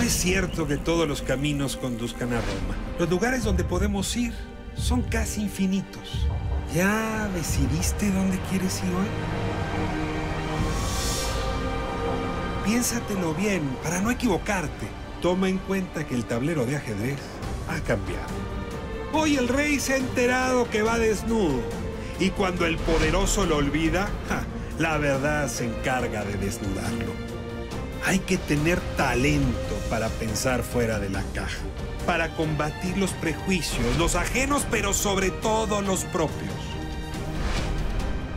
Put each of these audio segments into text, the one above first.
es cierto que todos los caminos conduzcan a Roma. Los lugares donde podemos ir son casi infinitos. ¿Ya decidiste dónde quieres ir hoy? Piénsatelo bien para no equivocarte. Toma en cuenta que el tablero de ajedrez ha cambiado. Hoy el rey se ha enterado que va desnudo. Y cuando el poderoso lo olvida, la verdad se encarga de desnudarlo. Hay que tener talento para pensar fuera de la caja, para combatir los prejuicios, los ajenos, pero sobre todo los propios.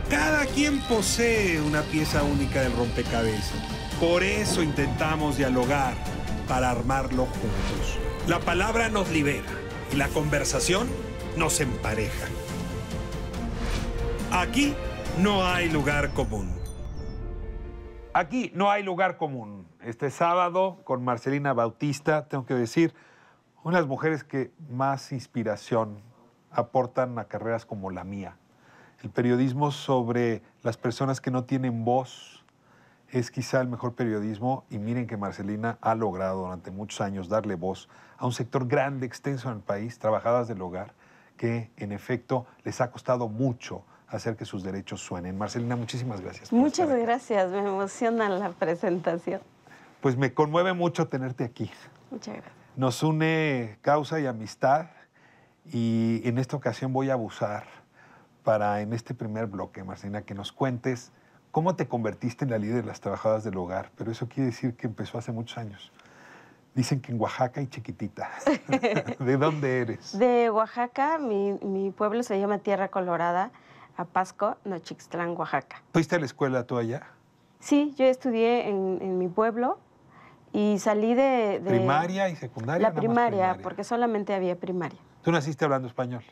Cada quien posee una pieza única del rompecabezas. Por eso intentamos dialogar, para armarlo juntos. La palabra nos libera y la conversación nos empareja. Aquí no hay lugar común. Aquí no hay lugar común. Este sábado, con Marcelina Bautista, tengo que decir, una de las mujeres que más inspiración aportan a carreras como la mía. El periodismo sobre las personas que no tienen voz es quizá el mejor periodismo, y miren que Marcelina ha logrado durante muchos años darle voz a un sector grande, extenso en el país, trabajadoras del hogar, que en efecto les ha costado mucho hacer que sus derechos suenen. Marcelina, muchísimas gracias. Muchas gracias, me emociona la presentación. Pues me conmueve mucho tenerte aquí. Muchas gracias. Nos une causa y amistad, y en esta ocasión voy a abusar para, en este primer bloque, Marcelina, que nos cuentes cómo te convertiste en la líder de las trabajadoras del hogar, pero eso quiere decir que empezó hace muchos años. Dicen que en Oaxaca y chiquitita. ¿De dónde eres? De Oaxaca, mi pueblo se llama Tierra Colorada, Apasco, Nochixtlán, Oaxaca. ¿Fuiste a la escuela tú allá? Sí, yo estudié en mi pueblo y salí de... ¿Primaria y secundaria? La primaria, porque solamente había primaria. ¿Tú naciste hablando español?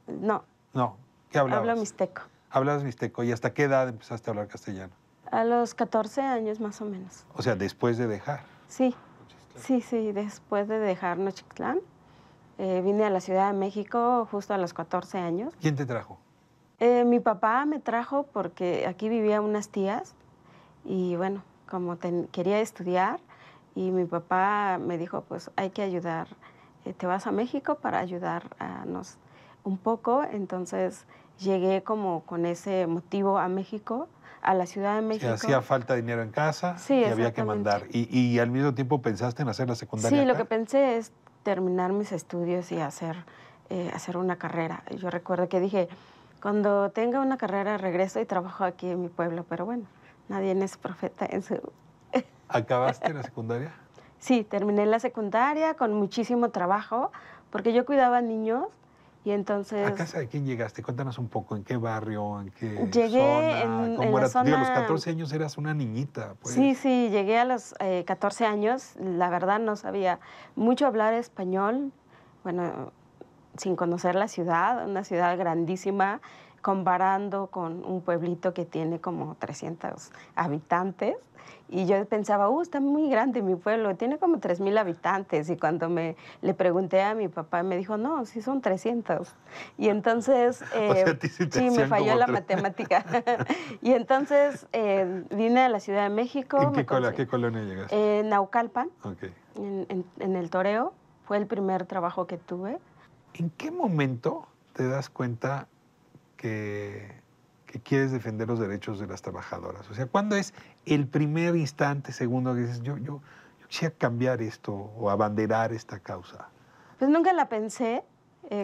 No. No. ¿Qué hablabas? Hablo mixteco. ¿Hablabas mixteco? ¿Y hasta qué edad empezaste a hablar castellano? A los 14 años más o menos. O sea, después de dejar. Sí, sí, después de dejar Nochixtlán. Vine a la Ciudad de México justo a los 14 años. ¿Quién te trajo? Mi papá me trajo porque aquí vivían unas tías y bueno, como quería estudiar, y mi papá me dijo, pues hay que ayudar, te vas a México para ayudarnos un poco. Entonces llegué como con ese motivo a México, a la Ciudad de México. Sí, hacía falta dinero en casa, sí, y había que mandar. Y al mismo tiempo pensaste en hacer la secundaria Sí, acá. lo que pensé es terminar mis estudios y hacer una carrera. Yo recuerdo que dije, cuando tenga una carrera regreso y trabajo aquí en mi pueblo, pero bueno, nadie es profeta en su... ¿Acabaste la secundaria? Sí, terminé la secundaria con muchísimo trabajo, porque yo cuidaba niños y entonces... ¿A casa de quién llegaste? Cuéntanos un poco, ¿en qué barrio, en qué Llegué zona? en la zona... Digo, a los 14 años eras una niñita, pues. Sí, llegué a los 14 años, la verdad no sabía mucho hablar español, bueno, sin conocer la ciudad, una ciudad grandísima, comparando con un pueblito que tiene como 300 habitantes. Y yo pensaba, está muy grande mi pueblo, tiene como 3,000 habitantes. Y cuando le pregunté a mi papá, me dijo, no, sí son 300. Y entonces, o sea, sí, me falló la matemática. Y entonces vine a la Ciudad de México. ¿En qué colonia llegaste? En Naucalpan, Okay. en el Toreo. Fue el primer trabajo que tuve. ¿En qué momento te das cuenta que quieres defender los derechos de las trabajadoras? O sea, ¿cuándo es el primer instante, segundo, que dices, yo quisiera cambiar esto o abanderar esta causa? Pues nunca la pensé.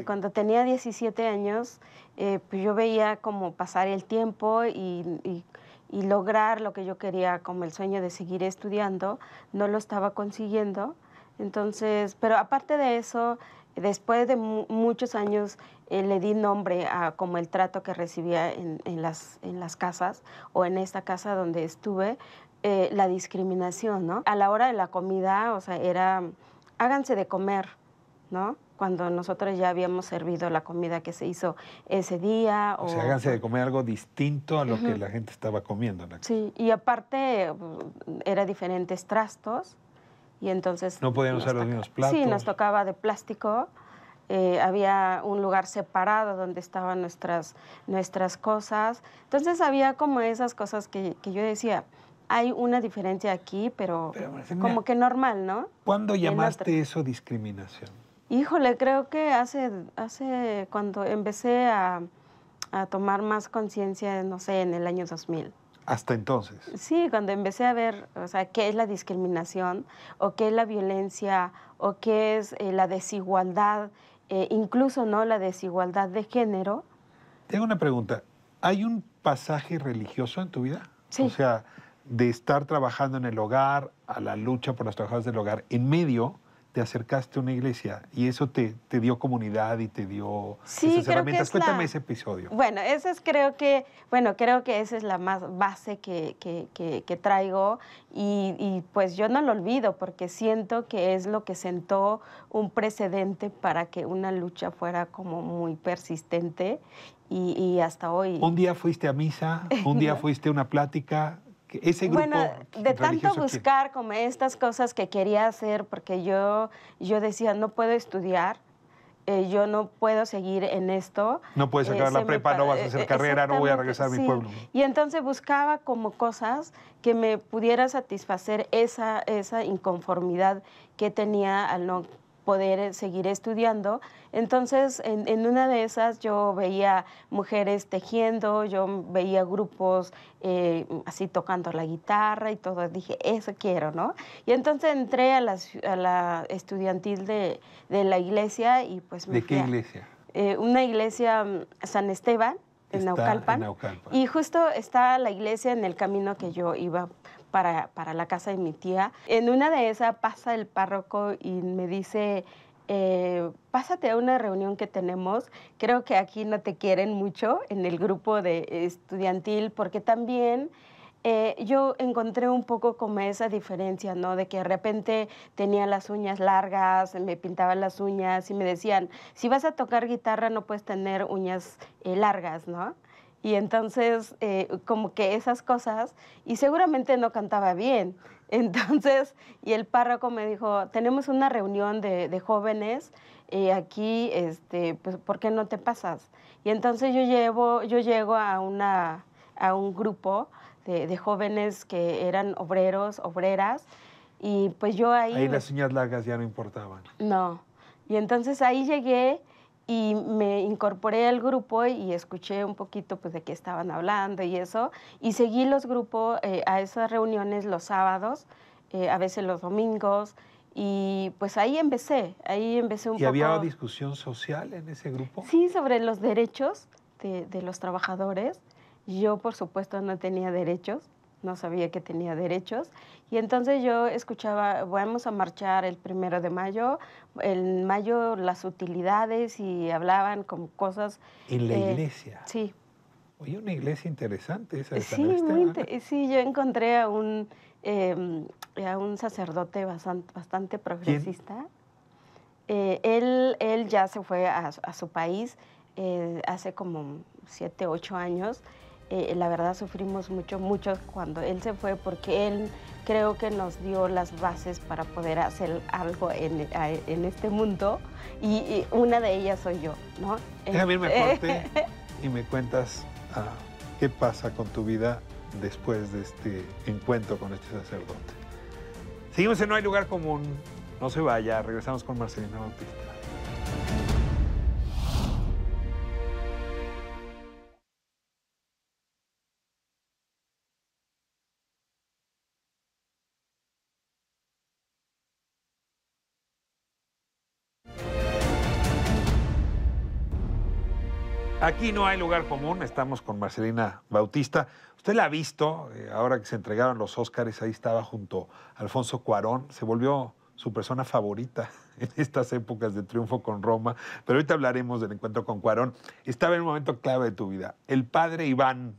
Cuando tenía 17 años, pues yo veía como pasar el tiempo y lograr lo que yo quería, como el sueño de seguir estudiando. No lo estaba consiguiendo. Entonces, pero aparte de eso, después de muchos años le di nombre a como el trato que recibía en las casas, o en esta casa donde estuve, la discriminación, ¿no? A la hora de la comida, o sea, era, háganse de comer, ¿no? Cuando nosotros ya habíamos servido la comida que se hizo ese día. O sea, háganse de comer algo distinto a lo que la gente estaba comiendo. Sí, y aparte era diferentes trastos. Y entonces no podían usar los mismos platos. Sí, nos tocaba de plástico. Había un lugar separado donde estaban nuestras cosas. Entonces había como esas cosas que yo decía, hay una diferencia aquí, pero Marcelina, como que normal, ¿no? ¿cuándo En llamaste otra. eso discriminación? Híjole, creo que hace cuando empecé a tomar más conciencia, no sé, en el año 2000. Hasta entonces. Sí, cuando empecé a ver, o sea, qué es la discriminación, o qué es la violencia, o qué es la desigualdad, incluso, ¿no?, la desigualdad de género. Tengo una pregunta. ¿Hay un pasaje religioso en tu vida? Sí. O sea, de estar trabajando en el hogar, a la lucha por los trabajadores del hogar, en medio te acercaste a una iglesia y eso te dio comunidad y te dio Sí, esas creo que herramientas. es Cuéntame ese episodio. Bueno, esa es creo que esa es la más base que traigo y pues yo no lo olvido porque siento que es lo que sentó un precedente para que una lucha fuera como muy persistente y hasta hoy. Un día fuiste a misa, un día fuiste a una plática. Ese grupo Bueno, de tanto religioso, ¿quién? buscar como estas cosas que quería hacer, porque yo decía, no puedo estudiar, yo no puedo seguir en esto. No puedes acabar la prepa, no vas a hacer carrera, no voy a regresar a mi pueblo. Y entonces buscaba como cosas que me pudiera satisfacer esa inconformidad que tenía al no poder seguir estudiando. Entonces, en una de esas yo veía mujeres tejiendo, yo veía grupos así tocando la guitarra y todo. Dije, eso quiero, ¿no? Y entonces entré a la estudiantil de la iglesia y pues me ¿De fui qué a iglesia? una iglesia, San Esteban, en Está Naucalpan. en Naucalpan. Y justo está la iglesia en el camino que yo iba para la casa de mi tía. En una de esas pasa el párroco y me dice, pásate a una reunión que tenemos. Creo que aquí no te quieren mucho en el grupo de estudiantil porque también yo encontré un poco como esa diferencia, ¿no? De que de repente tenía las uñas largas, me pintaban las uñas y me decían, si vas a tocar guitarra no puedes tener uñas largas, ¿no? Y entonces, como que esas cosas, y seguramente no cantaba bien. Entonces, y el párroco me dijo, tenemos una reunión de jóvenes aquí, pues, ¿por qué no te pasas? Y entonces yo llego a un grupo de jóvenes que eran obreros, obreras, y pues yo Ahí las uñas largas ya no importaban. No. Y entonces ahí llegué y me incorporé al grupo y escuché un poquito pues de qué estaban hablando y eso, y seguí los grupos a esas reuniones los sábados, a veces los domingos, y pues ahí empecé un poco. ¿Y había discusión social en ese grupo? Sí, sobre los derechos de los trabajadores. Yo, por supuesto, no tenía derechos, no sabía que tenía derechos. Y entonces yo escuchaba, vamos a marchar el 1 de mayo, en mayo las utilidades y hablaban como cosas. ¿En la iglesia? Sí. Oye, una iglesia interesante esa de San Sí, Esteban. sí, yo encontré a un sacerdote bastante progresista. Él ya se fue a su país hace como 7, 8 años. La verdad sufrimos mucho cuando él se fue porque él creo que nos dio las bases para poder hacer algo en este mundo y una de ellas soy yo, ¿no? Déjame irme a corte y me cuentas qué pasa con tu vida después de este encuentro con este sacerdote. Seguimos en No hay lugar común. No se vaya, regresamos con Marcelina Bautista. Aquí no hay lugar común, estamos con Marcelina Bautista. Usted la ha visto, ahora que se entregaron los Óscares, ahí estaba junto a Alfonso Cuarón, se volvió su persona favorita en estas épocas de triunfo con Roma, pero ahorita hablaremos del encuentro con Cuarón. Estaba en un momento clave de tu vida. El padre Iván,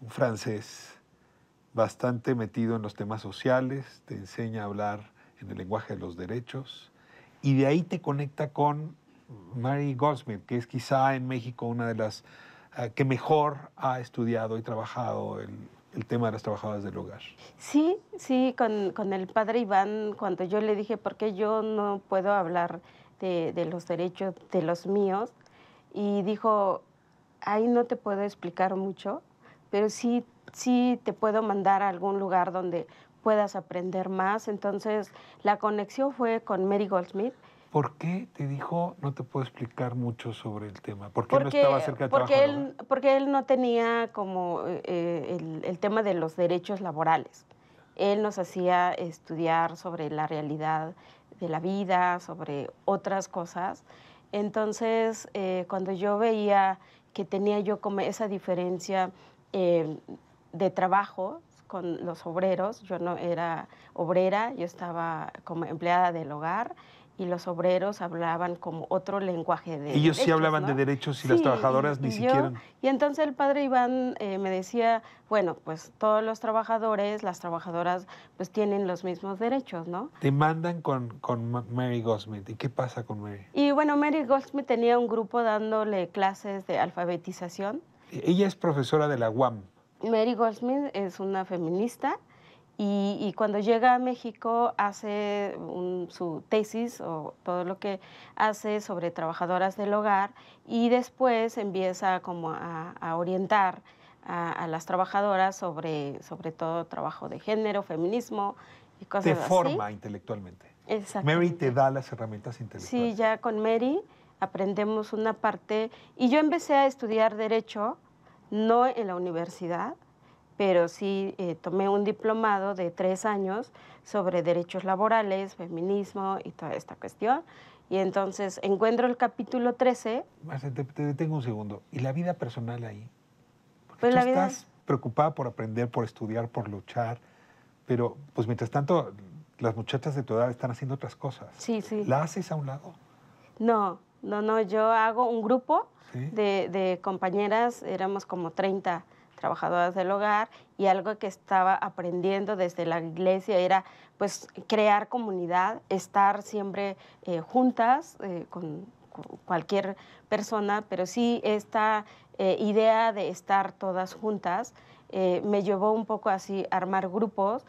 un francés bastante metido en los temas sociales, te enseña a hablar en el lenguaje de los derechos, y de ahí te conecta con Mary Goldsmith, que es quizá en México una de las que mejor ha estudiado y trabajado el tema de las trabajadoras del hogar. Sí, con el padre Iván, cuando yo le dije, ¿por qué yo no puedo hablar de los derechos de los míos? Y dijo, ahí no te puedo explicar mucho, pero sí sí te puedo mandar a algún lugar donde puedas aprender más. Entonces, la conexión fue con Mary Goldsmith. ¿Por qué te dijo no te puedo explicar mucho sobre el tema? ¿Por qué no estaba cerca del trabajo del hogar? Porque él no tenía como el tema de los derechos laborales. Él nos hacía estudiar sobre la realidad de la vida, sobre otras cosas. Entonces, cuando yo veía que tenía yo como esa diferencia de trabajo con los obreros, yo no era obrera, yo estaba como empleada del hogar, y los obreros hablaban como otro lenguaje de Ellos derechos, sí hablaban ¿no? de derechos y Sí, las trabajadoras ni siquiera. Y entonces el padre Iván me decía, bueno, pues todos los trabajadores, las trabajadoras, pues tienen los mismos derechos, ¿no? Te mandan con Mary Goldsmith. ¿Y qué pasa con Mary? Y bueno, Mary Goldsmith tenía un grupo dándole clases de alfabetización. Ella es profesora de la UAM. Mary Goldsmith es una feminista. Y cuando llega a México hace su tesis o todo lo que hace sobre trabajadoras del hogar, y después empieza como a orientar a las trabajadoras sobre todo trabajo de género, feminismo y cosas así. Te forma intelectualmente. Exactamente. Mary te da las herramientas intelectuales. Sí, ya con Mary aprendemos una parte, y yo empecé a estudiar Derecho, no en la universidad, pero sí tomé un diplomado de 3 años sobre derechos laborales, feminismo y toda esta cuestión. Y entonces encuentro el capítulo 13. Marce, te detengo un segundo. ¿Y la vida personal ahí? Porque Pues tú la vida... estás preocupada por aprender, por estudiar, por luchar, pero pues mientras tanto las muchachas de tu edad están haciendo otras cosas. Sí, sí. ¿La haces a un lado? No, yo hago un grupo ¿Sí? de compañeras, éramos como 30 trabajadoras del hogar, y algo que estaba aprendiendo desde la iglesia era pues crear comunidad, estar siempre juntas con cualquier persona, pero sí esta idea de estar todas juntas me llevó un poco así a armar grupos,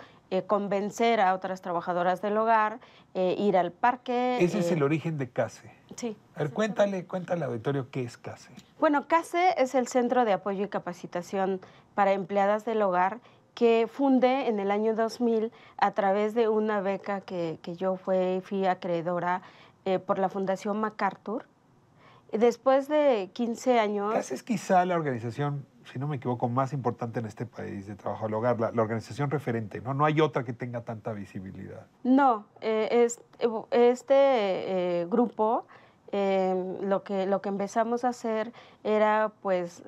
convencer a otras trabajadoras del hogar, ir al parque. Ese es el origen de CASE. Sí. A ver, cuéntale al auditorio qué es CASE. Bueno, CASE es el Centro de Apoyo y Capacitación para Empleadas del Hogar, que fundé en el año 2000 a través de una beca que yo fui acreedora por la Fundación MacArthur. Después de 15 años... CASE es quizá la organización, si no me equivoco, más importante en este país de trabajo del hogar, la organización referente, ¿no? No hay otra que tenga tanta visibilidad. No, este grupo, lo que empezamos a hacer era pues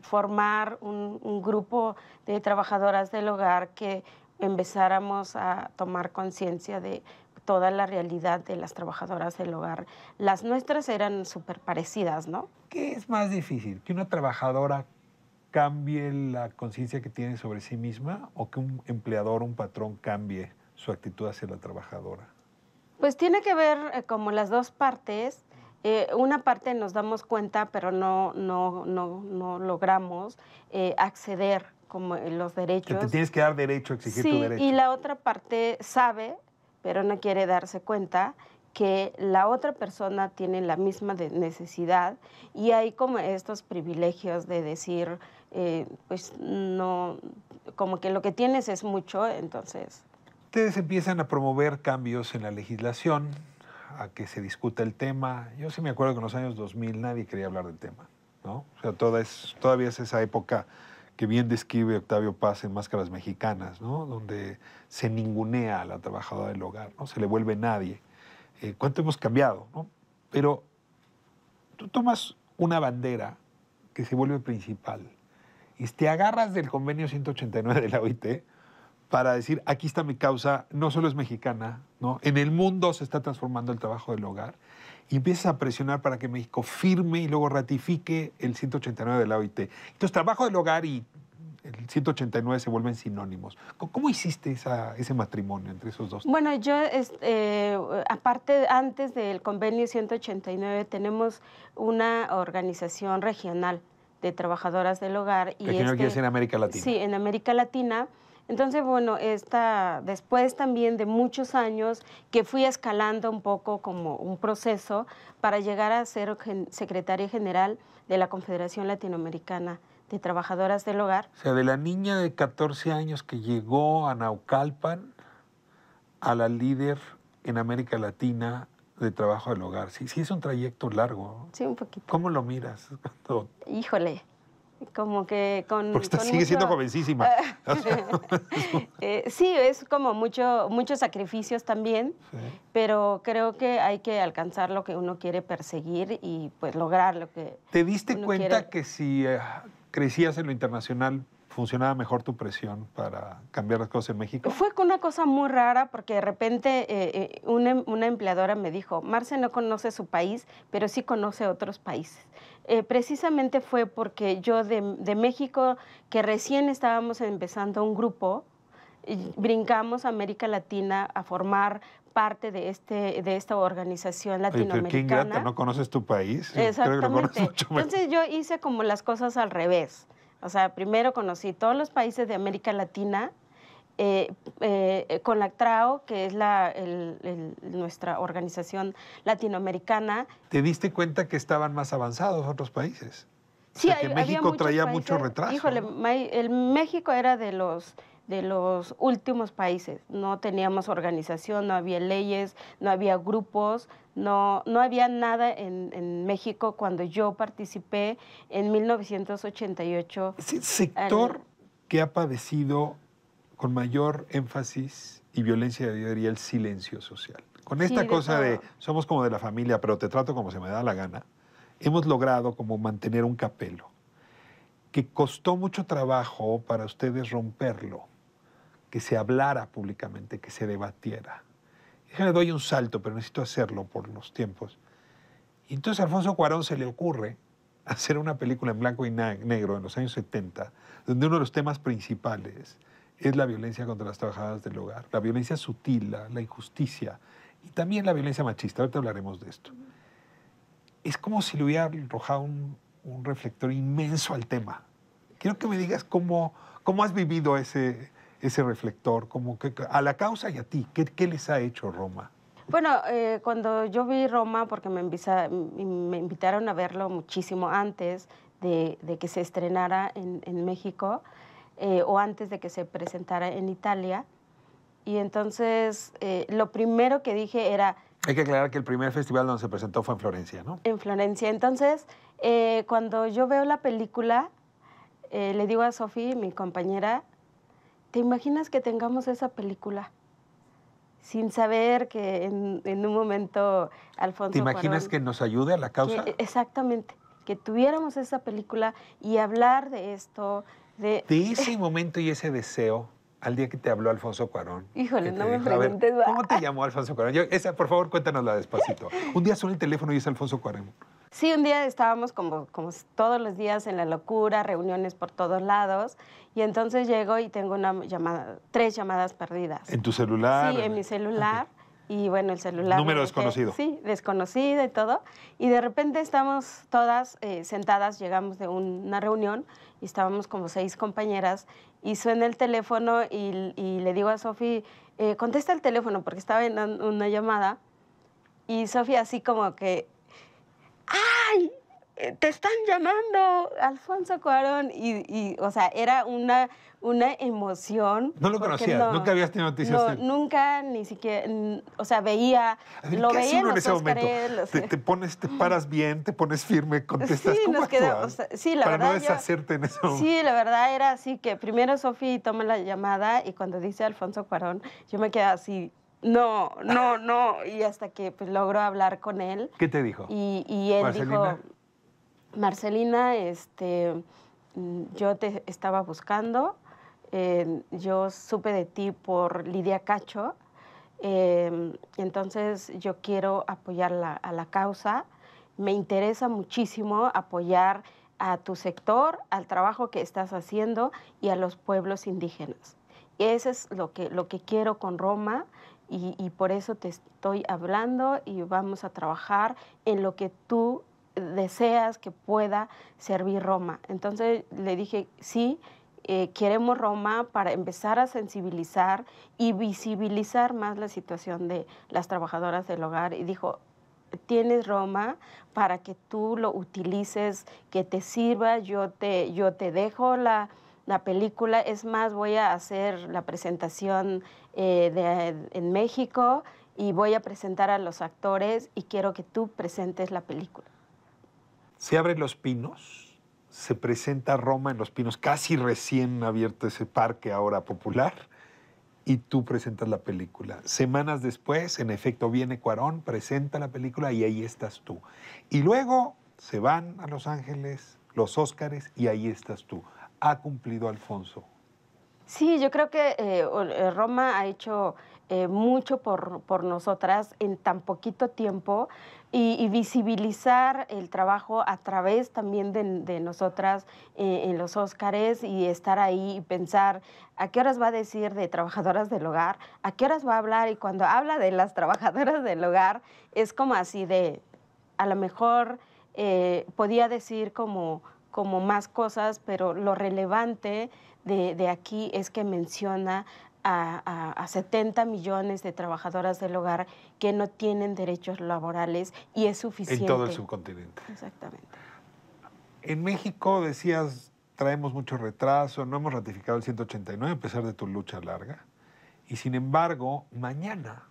formar un grupo de trabajadoras del hogar que empezáramos a tomar conciencia de toda la realidad de las trabajadoras del hogar. Las nuestras eran súper parecidas, ¿no? ¿Qué es más difícil? ¿Que una trabajadora cambie la conciencia que tiene sobre sí misma o que un empleador, un patrón cambie su actitud hacia la trabajadora? Pues tiene que ver como las dos partes. Una parte nos damos cuenta, pero no logramos acceder como en los derechos. Te tienes que dar derecho a exigir tu derecho. Y la otra parte sabe, pero no quiere darse cuenta que la otra persona tiene la misma necesidad, y hay como estos privilegios de decir, pues no, como que lo que tienes es mucho, entonces... Ustedes empiezan a promover cambios en la legislación, a que se discuta el tema. Yo sí me acuerdo que en los años 2000 nadie quería hablar del tema, ¿no? O sea, todavía es esa época que bien describe Octavio Paz en Máscaras Mexicanas, ¿no? Donde se ningunea a la trabajadora del hogar, ¿no? Se le vuelve nadie. ¿Cuánto hemos cambiado, no? Pero tú tomas una bandera que se vuelve principal y te agarras del convenio 189 de la OIT para decir, aquí está mi causa, no solo es mexicana, ¿no? En el mundo se está transformando el trabajo del hogar, y empiezas a presionar para que México firme y luego ratifique el 189 de la OIT. Entonces, trabajo del hogar y el 189 se vuelven sinónimos. ¿Cómo hiciste ese matrimonio entre esos dos? Bueno, yo, aparte, antes del convenio 189, tenemos una organización regional de trabajadoras del hogar. Que no quiere ser en América Latina. Sí, en América Latina. Entonces, bueno, después también de muchos años que fui escalando un poco como un proceso para llegar a ser secretaria general de la Confederación Latinoamericana de trabajadoras del hogar. O sea, de la niña de 14 años que llegó a Naucalpan a la líder en América Latina de trabajo del hogar. Sí, sí es un trayecto largo, ¿no? Sí, un poquito. ¿Cómo lo miras? Híjole, como que con... Porque con sigue siendo mucho- jovencísima. O sea, Sí, es como muchos sacrificios también, sí. pero creo que hay que alcanzar lo que uno quiere perseguir y pues lograr lo que ¿Te diste uno cuenta quiere. que si crecías en lo internacional funcionaba mejor tu presión para cambiar las cosas en México? Fue una cosa muy rara porque de repente una empleadora me dijo, Marce no conoce su país, pero sí conoce otros países. Precisamente fue porque yo de México, que recién estábamos empezando un grupo, y brincamos a América Latina a formar parte de esta organización Oye, pero qué ingrata, latinoamericana. ¿no conoces tu país? Yo creo que lo Exactamente. conoces mucho mejor. Entonces yo hice como las cosas al revés. O sea, primero conocí todos los países de América Latina, con la CTRAO, que es nuestra organización latinoamericana. ¿Te diste cuenta que estaban más avanzados otros países? O Sí, sea, que había México muchos traía países. mucho retraso. Híjole, ¿no? México era de los últimos países. No teníamos organización, no había leyes, no había grupos, no había nada en México cuando yo participé en 1988. Es el sector que ha padecido con mayor énfasis y violencia, yo diría, el silencio social. Con Sí, esta de cosa de todo. somos como de la familia, pero te trato como se me da la gana, hemos logrado como mantener un capelo que costó mucho trabajo para ustedes romperlo, que se hablara públicamente, que se debatiera. Déjame, doy un salto, pero necesito hacerlo por los tiempos. Y entonces a Alfonso Cuarón se le ocurre hacer una película en blanco y negro en los años 70, donde uno de los temas principales es la violencia contra las trabajadoras del hogar, la violencia sutil, la injusticia y también la violencia machista. Ahorita hablaremos de esto. Es como si le hubiera arrojado un reflector inmenso al tema. Quiero que me digas cómo has vivido ese reflector, a la causa y a ti. ¿Qué les ha hecho Roma? Bueno, cuando yo vi Roma, porque me invitaron a verlo muchísimo antes de que se estrenara en México, o antes de que se presentara en Italia, y entonces lo primero que dije era... Hay que aclarar que el primer festival donde se presentó fue en Florencia, ¿no? En Florencia. Entonces, cuando yo veo la película, le digo a Sofía, mi compañera, ¿te imaginas que tengamos esa película? Sin saber que en un momento Alfonso ¿Te imaginas Cuarón, que nos ayude a la causa? Exactamente, que tuviéramos esa película y hablar de esto, De ese momento y ese deseo, al día que te habló Alfonso Cuarón. Híjole, que no te me dijo, a ver, preguntes más. ¿cómo te llamó Alfonso Cuarón? Por favor, cuéntanosla despacito. Un día suena el teléfono y es Alfonso Cuarón. Sí, un día estábamos como todos los días en la locura, reuniones por todos lados, y entonces llego y tengo 3 llamadas perdidas. ¿En tu celular? Sí, en mi celular. Okay. Y bueno, el celular... Número desconocido. Sí, desconocido y todo. Y de repente estamos todas sentadas, llegamos de una reunión y estábamos como 6 compañeras y suena el teléfono y le digo a Sofía, contesta el teléfono porque estaba en una llamada, y Sofía así como que... ¡Ay! Te están llamando, Alfonso Cuarón. Y o sea, era una emoción. No lo conocías, no, nunca habías tenido noticias no, de él. nunca, ni siquiera, o sea, veía, ver, lo ¿qué hace veía en uno en los ese momento? Óscares. Te paras bien, te pones firme, contestas. Sí, ¿Cómo nos quedamos, actúas? sí, la Para verdad, no deshacerte en ese momento. Sí, la verdad era así que primero Sofía toma la llamada y cuando dice Alfonso Cuarón, yo me quedé así, no, y hasta que pues logró hablar con él. ¿Qué te dijo? Y él Marcelina. dijo, Marcelina, yo te estaba buscando, yo supe de ti por Lidia Cacho, entonces yo quiero apoyar a la causa, me interesa muchísimo apoyar a tu sector, al trabajo que estás haciendo y a los pueblos indígenas. Eso es lo que quiero con Roma y por eso te estoy hablando y vamos a trabajar en lo que tú deseas que pueda servir Roma. Entonces le dije, sí, queremos Roma para empezar a sensibilizar y visibilizar más la situación de las trabajadoras del hogar. Y dijo, tienes Roma para que tú lo utilices, que te sirva, yo te dejo la película, es más, voy a hacer la presentación en México y voy a presentar a los actores y quiero que tú presentes la película. Se abren Los Pinos, se presenta Roma en Los Pinos, casi recién abierto ese parque ahora popular, y tú presentas la película. Semanas después, en efecto, viene Cuarón, presenta la película y ahí estás tú. Y luego se van a Los Ángeles, los Óscares, y ahí estás tú. Ha cumplido Alfonso. Sí, yo creo que Roma ha hecho mucho por nosotras en tan poquito tiempo y visibilizar el trabajo a través también de nosotras en los Óscares y estar ahí y pensar a qué horas va a decir de trabajadoras del hogar, a qué horas va a hablar, y cuando habla de las trabajadoras del hogar es como así de, a lo mejor podía decir como más cosas, pero lo relevante de aquí es que menciona a 70 millones de trabajadoras del hogar que no tienen derechos laborales y es suficiente. En todo el subcontinente. Exactamente. En México, decías, traemos mucho retraso, no hemos ratificado el 189 a pesar de tu lucha larga. Y sin embargo, mañana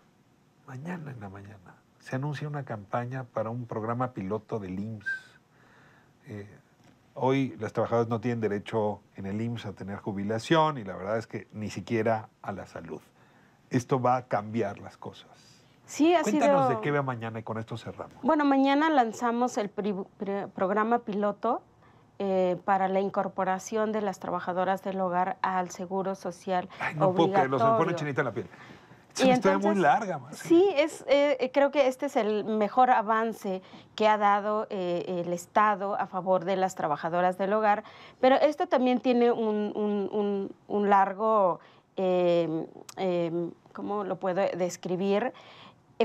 en la mañana, se anuncia una campaña para un programa piloto del IMSS. Hoy las trabajadoras no tienen derecho en el IMSS a tener jubilación y la verdad es que ni siquiera a la salud. Esto va a cambiar las cosas. Sí, Cuéntanos de qué va mañana y con esto cerramos. Bueno, mañana lanzamos el programa piloto para la incorporación de las trabajadoras del hogar al seguro social No obligatorio. puedo creerlo, se me pone chinita la piel. Es una historia muy larga, más. Sí, creo que este es el mejor avance que ha dado el Estado a favor de las trabajadoras del hogar, pero esto también tiene un largo, ¿cómo lo puedo describir?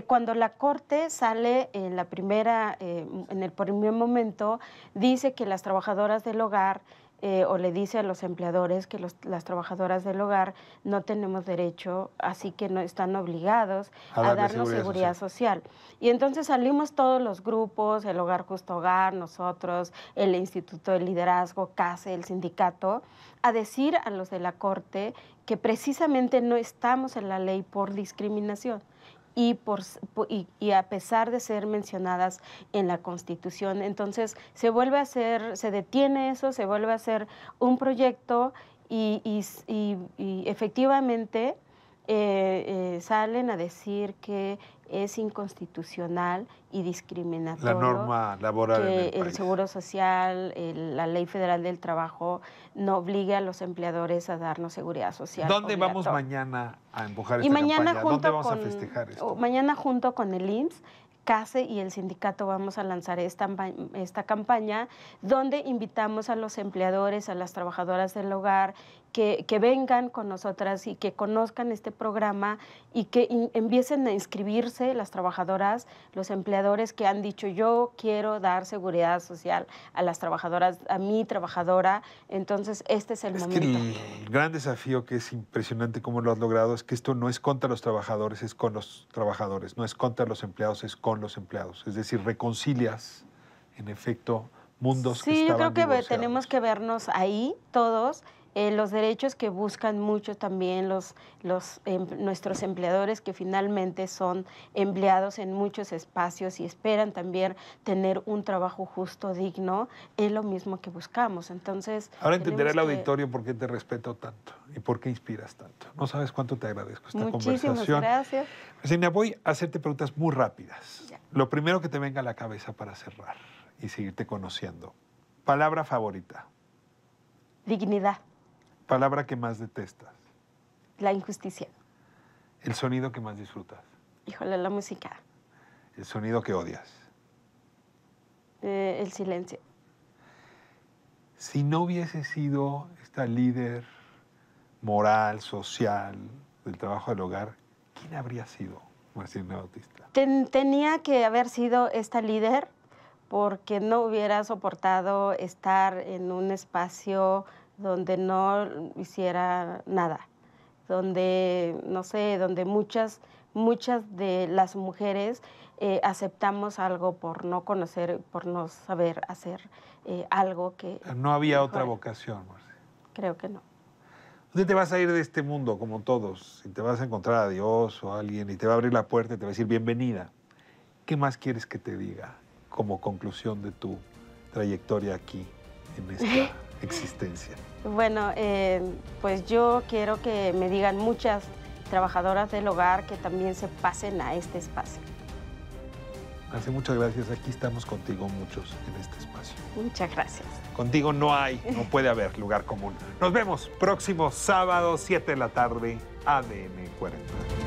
Cuando la Corte sale en el primer momento, dice que las trabajadoras del hogar o le dice a los empleadores que las trabajadoras del hogar no tenemos derecho, así que no están obligados a darnos seguridad social. Y entonces salimos todos los grupos, el Hogar Justo Hogar, nosotros, el Instituto de Liderazgo, CASE, el sindicato, a decir a los de la Corte que precisamente no estamos en la ley por discriminación. Y a pesar de ser mencionadas en la Constitución, entonces se detiene eso, se vuelve a hacer un proyecto y efectivamente salen a decir que es inconstitucional y discriminatorio. La norma laboral que en el el país. Seguro Social, la Ley Federal del Trabajo no obligue a los empleadores a darnos seguridad social. ¿Dónde vamos mañana a empujar esta mañana campaña? ¿Dónde vamos a festejar esto? Mañana junto con el IMSS, CASE y el sindicato vamos a lanzar esta campaña donde invitamos a los empleadores, a las trabajadoras del hogar, que vengan con nosotras y que conozcan este programa y que empiecen a inscribirse las trabajadoras, los empleadores que han dicho yo quiero dar seguridad social a las trabajadoras, a mi trabajadora, entonces este es el momento. Que el gran desafío, que es impresionante cómo lo has logrado, es que esto no es contra los trabajadores, es con los trabajadores, no es contra los empleados, es con los empleados. Es decir, reconcilias, en efecto, mundos que estaban divorciados. Sí, yo creo que tenemos que vernos ahí todos. Los derechos que buscan mucho también nuestros empleadores, que finalmente son empleados en muchos espacios y esperan también tener un trabajo justo, digno, es lo mismo que buscamos. Entonces, ahora entenderá el auditorio por qué te respeto tanto y por qué inspiras tanto. No sabes cuánto te agradezco esta conversación. Muchísimas gracias. Marcelina, voy a hacerte preguntas muy rápidas. Ya. Lo primero que te venga a la cabeza para cerrar y seguirte conociendo. Palabra favorita. Dignidad. Palabra que más detestas. La injusticia. El sonido que más disfrutas. Híjole, la música. El sonido que odias. El silencio. Si no hubiese sido esta líder moral, social, del trabajo del hogar, ¿quién habría sido Marcelina Bautista? Tenía que haber sido esta líder porque no hubiera soportado estar en un espacio donde no hiciera nada, donde, no sé, donde muchas de las mujeres aceptamos algo por no conocer, por no saber hacer algo que... No había otra mejore. vocación, Marce. Creo que no. ¿Dónde te vas a ir de este mundo, como todos? Si te vas a encontrar a Dios o a alguien y te va a abrir la puerta y te va a decir bienvenida, ¿qué más quieres que te diga como conclusión de tu trayectoria aquí en esta existencia? Bueno, pues yo quiero que me digan muchas trabajadoras del hogar que también se pasen a este espacio. Marce, muchas gracias. Aquí estamos contigo muchos en este espacio. Muchas gracias. Contigo no puede haber lugar común. Nos vemos próximo sábado, 7 de la tarde, ADN 40.